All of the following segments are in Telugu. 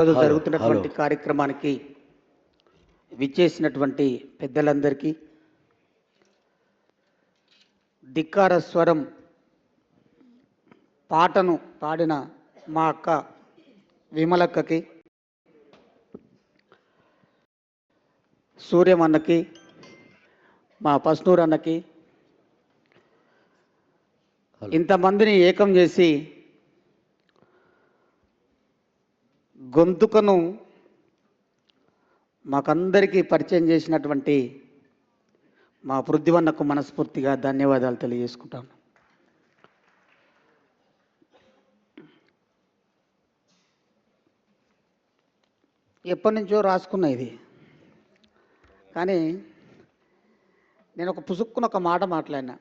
రోజు జరుగుతున్నటువంటి కార్యక్రమానికి విచ్చేసినటువంటి పెద్దలందరికీ, ధిక్కార స్వరం పాటను పాడిన మా అక్క విమలక్కకి, సూర్యమన్నకి, మా పస్నూర్ అన్నకి, ఇంతమందిని ఏకం చేసి గొంతుకను మాకందరికీ పరిచయం చేసినటువంటి మా పృథ్వన్నకు మనస్ఫూర్తిగా ధన్యవాదాలు తెలియజేసుకుంటాను. ఎప్పటి నుంచో రాసుకున్న ఇది, కానీ నేను ఒక పుసుక్కున ఒక మాట మాట్లాడినా.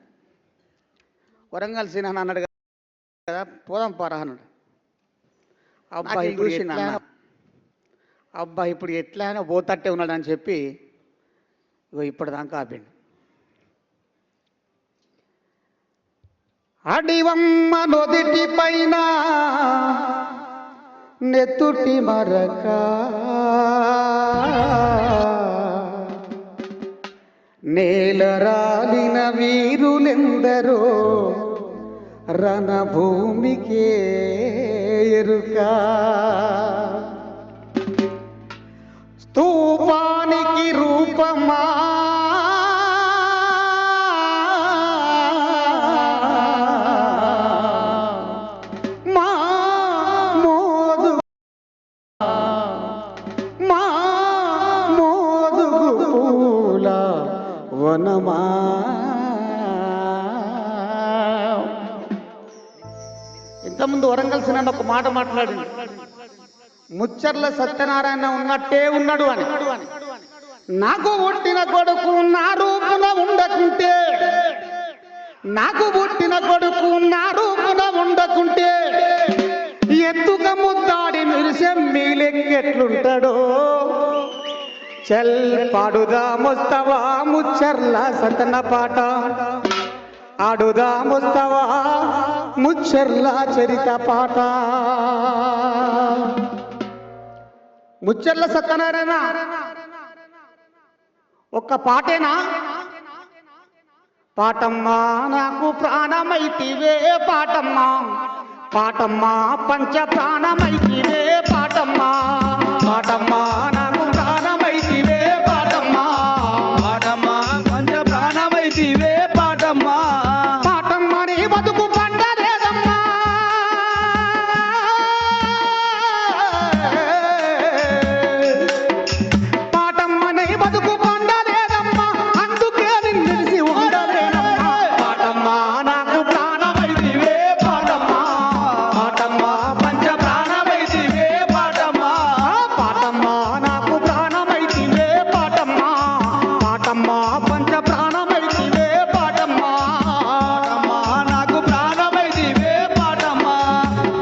వరంగల్ సీన్ అని అన్నాడు కదా, పోదాం పారా అన్నాడు. అబ్బాయి చూసిన అబ్బాయి ఇప్పుడు ఎట్లయినా పోతట్టే ఉన్నాడని చెప్పి ఇప్పటిదాకా ఆపిండు. అడివమ్మ నొదిటి పైన నెత్తుటి మరక, నేల రాలిన వీరులెందరో రణభూమికే ఎరుక, స్తూపానికి రూపమా మా మోదుగు పూల వనమా. ఇంతకుముందు వరంగల్ సినిమా ఒక మాట మాట్లాడింది, ముచ్చర్ల సత్యనారాయణ ఉన్నట్టే ఉన్నాడు అని. నాకు పుట్టిన కొడుకు నా రూపున ఉండకుంటే, నాకు పుట్టిన కొడుకు నా రూపున ఉండకుంటే, ఎత్తుక ముద్దాడి మిరిసెమ్మి లెక్కెట్లుంటాడో. చల్ పాడుదా ముస్తవా ముచ్చర్ల సతన పాట, ఆడుదా ముస్తవా ముచ్చర్ల చరిత పాట. ముచ్చర్ల సత్యనారాయణ ఒక్క పాటేనా? పాటమ్మా నాకు ప్రాణమైతివే పాటమ్మా, పాటమ్మా పంచ ప్రాణమైతివే పాటమ్మా, పాటమ్మా నాకు ప్రాణమైతివే పాటమ్మా, పాటమ్మా పంచ ప్రాణమైతివే పాటమ్మా, పాటమ్మా నీ బతుకు పండలేదమ్మా, పాటమ్మ నీ బతుకు పండలేదమ్మా, అందుకే నిన్ను తెలిసి ఉండలేనమ్మా. పాటమ్మా నాకు ప్రాణమైతివే పాటమ్మా, పాటమ్మా పంచ ప్రాణమైతివే పాటమ్మా, పాటమ్మా నాకు ప్రాణమైతివే పాటమ్మా, పాటమ్మా పంచ ప్రాణమైతివే పాటమ్మా, పాటమ్మా నాకు ప్రాణమైతివే పాటమ్మా,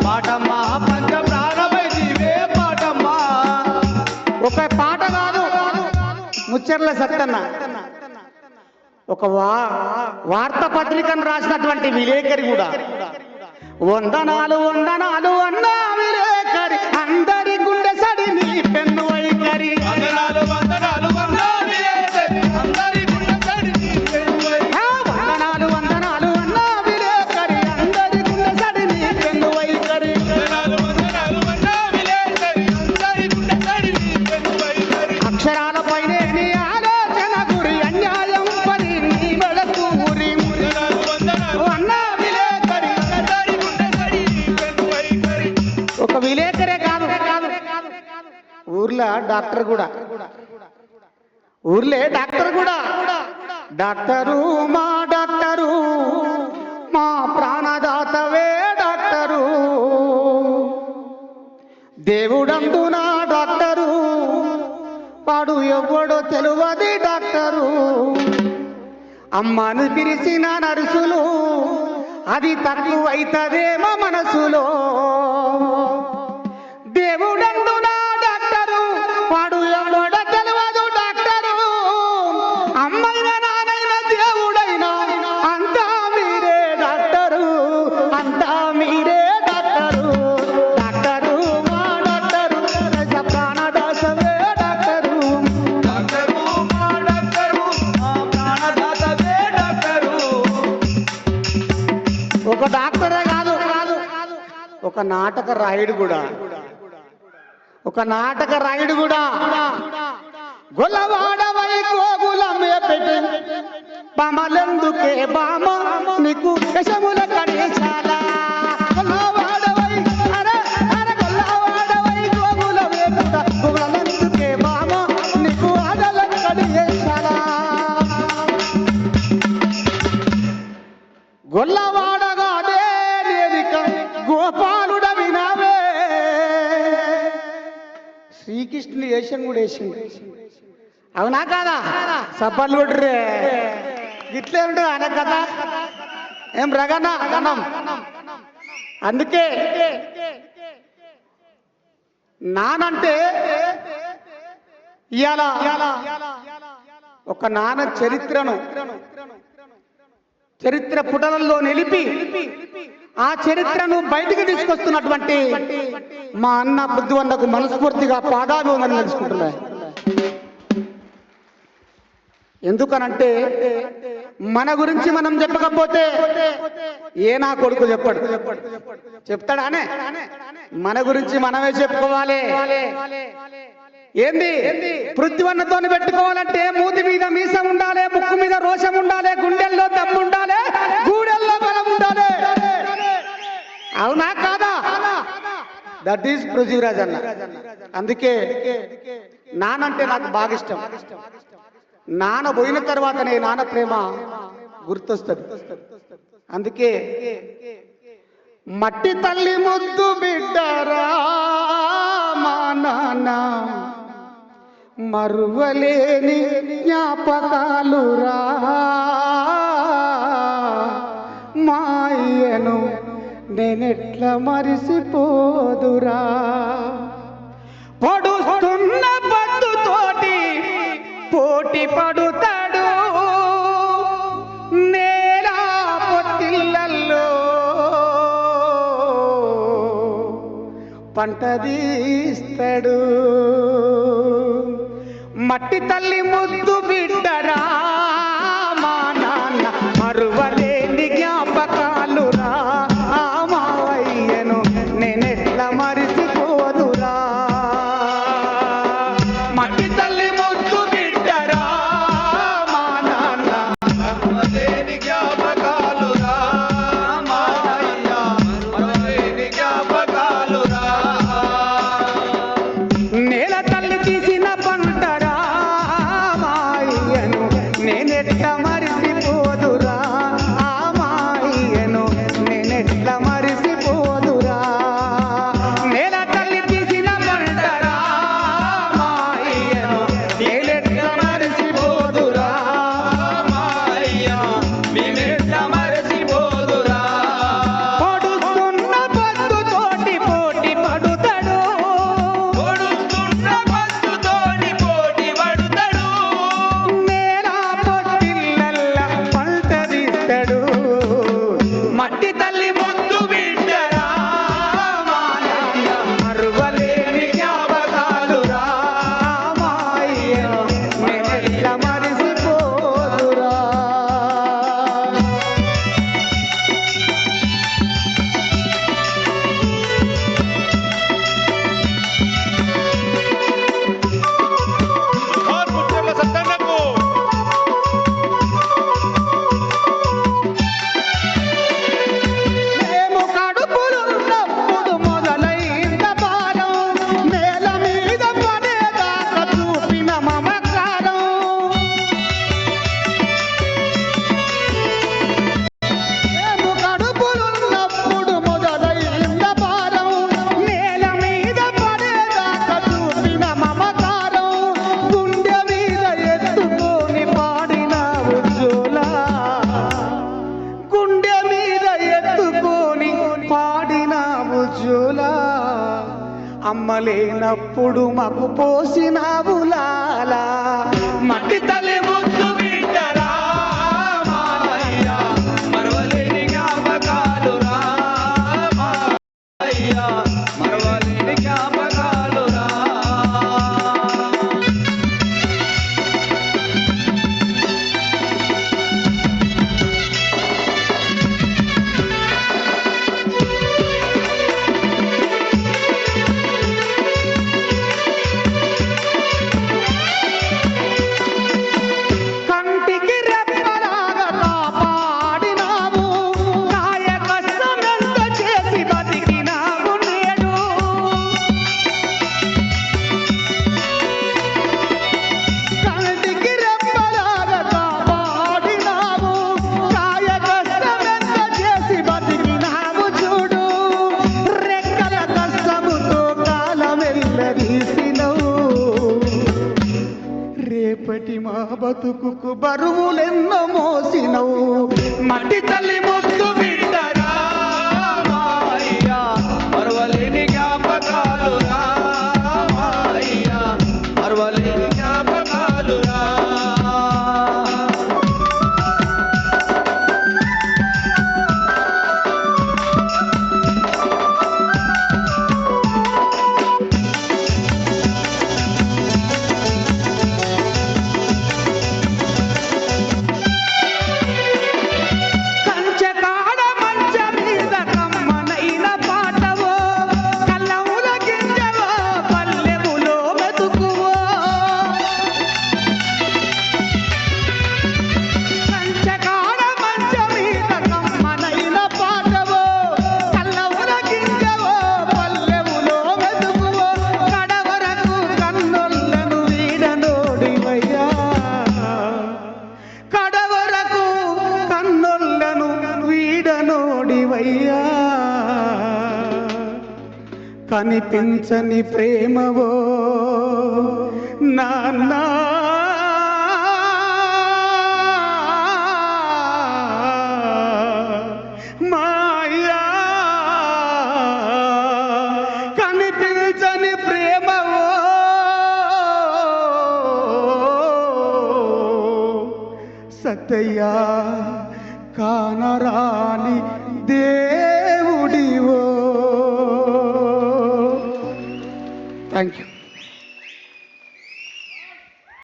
పాటమ్మా పంచ ప్రాణమైతివే పాటమ్మా. ఒక పాట కాదు, ముచ్చర్ల సత్తన్న ఒక వార్తాపత్రికను రాసినటువంటి విలేకరి కూడా. వందనాలు వందనాలు అన్నా విలేకరి, అందరి గుండె సడి నీ పెన్ను వైఖరి. వందనాలు వందనాలు అన్నా విలేకరి, అందరి గుండె సడి నీ పెన్ను వైఖరి. వందనాలు వందనాలు అన్నా విలేకరి, అందరి గుండె సడి నీ పెన్ను వైఖరి. వందనాలు వందనాలు అన్నా విలేకరి, అందరి గుండె సడి నీ పెన్ను వైఖరి. అక్షరాల పైనే నీ ఆలోచన గురి, అన్యాయం పని నీ వెళకు ఊరి. వందనాలు వందనాలు అన్నా విలేకరి, అందరి గుండె సడి నీ పెన్ను వైఖరి. ఒక విలేకరే కాదు, ఊర్లో డాక్టర్ కూడా, ఊర్లే డాక్టర్ కూడా. డాక్టరు మా డాక్టరు, మా ప్రాణదాతవే డాక్టరు, దేవుడందు నా డాక్టరు, వాడు ఎవ్వడో తెలువది డాక్టరు. అమ్మను పిలిచిన నర్సులు అది తక్కువైతదేమో మనసులో. దేవుడందు నా డాక్టరు, వాడు ఎవడో తెలియదు డాక్టరు, అమ్మైన నానైన దేవుడైనా అంతా మీరే డాక్టరు, అంతా మీరే డాక్టరు. డాక్టరు మా డాక్టరు ఒక నాటక రాయుడు కూడా గొల్లవాడవై గోగులమే పెట్టి బామలెందుకే బామ నీకు కషముల కడేశాలా గొల్లవాడవై గొల్లవాడవై గోగులమే పెట్టి బామలెందుకే బామ నీకు అదల కడేశాలా గొల్లవాడగాదే నేరిక గోపాలుడ వినావే శ్రీకృష్ణుని వేషం కూడా వేసింది అవునా కాదా సప్పలు కొట్టురే ఇట్లే ఉంటుంది అనే కదా ఏం రగనా గణం అందుకే నానంటే ఇయాల ఒక నాన్న చరిత్ర పుటలలో నిలిపి ఆ చరిత్రను బయటికి తీసుకొస్తున్నటువంటి మా అన్న బుద్ధివంతకు మనస్ఫూర్తిగా పాదాభివందనం తెలుసుకుంటున్నా. ఎందుకనంటే మన గురించి మనం చెప్పకపోతే ఏ నా కొడుకు చెప్తాడానే మన గురించి మనమే చెప్పుకోవాలి. ఏంది పృథ్వన్నతో పెట్టుకోవాలంటే మూతి మీద మీసం ఉండాలి, ముక్కు మీద రోషం ఉండాలి, గుండెల్లో దమ్ము ఉండాలి, గూడెల్లో బలం ఉండాలి. అవునా కాదా? దట్ ఈస్ పృథ్వీరాజ్ అన్న. అందుకే నానంటే నాకు బాగా ఇష్టం. నాన్న పోయిన తర్వాతనే నాన్న ప్రేమ గుర్తొస్తుంది. అందుకే మట్టి తల్లి ముద్దు బిడ్డరా మా నాన్న మరువలేని జ్ఞాపకాలురా మాయను నేనెట్లా మరిసిపోదురా పడుస్తున్న పట్టుతోటి పోటీ పడుతాడు నేల పొత్తిళ్ళల్లో పంట తీస్తాడు. మట్టి తల్లి ముద్దు బిడ్డరా మా నాన్న మరువలేని జ్ఞాపకాలురా మావయ్యను నేనెట్లా మరిసిపోదురా మట్టి తల్లి ముద్దు బిడ్డరా మా నాన్న మరువలేని జ్ఞాపకాలురా మావయ్య మరువలేని జ్ఞాపకాలురా నేల తల్లి తీసిన పంటరా మాయ్యను నేనెట్లా మరిసిపోదురా మాయ్యను నేనెట్లా మరిసిపోదురా నేల తల్లి తీసిన పంటరా మాయ్యను నేనెట్లా మరిసిపోదురా మాయ్య నేనెట్లా మరిసిపోదురా పొడుస్తున్న పట్టుతోటి పోటీ పడుతాడు మట్టి తల్లి ముద్దు బిడ్డరా మా నాన్న మరువలేని జ్ఞాపకాలురా మాయ్య నేనెట్లా మరిసిపోదురా. మేము కడుపులున్నప్పుడు మొదలైంద భారం నేల మీద పడేదాకా చూపిన మమకారం. మేము కడుపులున్నప్పుడు మొదలైంద భారం నేల మీద పడేదాకా చూపిన మమకారం. గుండె మీద ఎత్తుకొని పాడిన ఉజ్జోలా గుండె మీద ఎత్తుకొని పాడిన ఉజ్జోలా అమ్మలేనప్పుడు మాకు పోసిన బులాలా మట్టి తల్లి ముద్దు బిడ్డరా మాయ్య మరువలేని జ్ఞాపకాలురా మాయ్య మరువలేని జ్ఞాపకాలురా. చీకటి మా బతుకుకు బరువులెన్నో మోసినవు మట్టి తల్లి ముద్దు బిడ్డరా మాయ్యా మరవలేని జ్ఞాపకాలురా మాయ్యా మరవలేని జ్ఞాపకాలురా కనిపించని ప్రేమవో నాన్న మాయా కనిపించని ప్రేమవో సత్తయ్యా కానరాని దేవుడివో. Thank you.